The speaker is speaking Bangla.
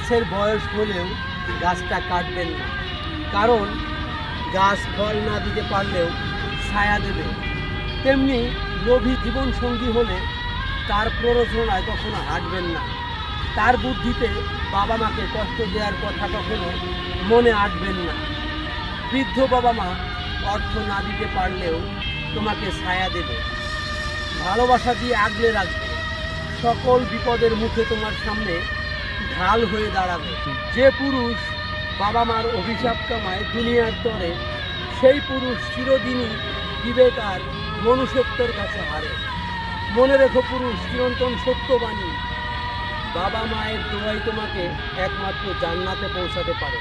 গাছের বয়স হলেও গাছটা কাটবেন না, কারণ গাছ ফল না দিতে পারলেও ছায়া দেবে। তেমনি লোভী জীবনসঙ্গী হলে তার প্ররোচনায় কখনো হাঁটবেন না। তার বুদ্ধিতে বাবা মাকে কষ্ট দেওয়ার কথা কখনো মনে আঁটবেন না। বৃদ্ধ বাবা মা অর্থ না দিতে পারলেও তোমাকে ছায়া দেবে, ভালোবাসা দিয়ে আগলে রাখবে। সকল বিপদের মুখে তোমার সামনে ঢাল হয়ে দাঁড়াবে। যে পুরুষ বাবা মার অভিশাপ কামায় দুনিয়ার তরে, সেই পুরুষ চিরদিনই বিবেক আর মনুষ্যত্বের কাছে হারে। মনে রেখো পুরুষ, চিরন্তন সত্যবাণী, বাবা মায়ের দোয়াই তোমাকে একমাত্র জান্নাতে পৌঁছাতে পারে।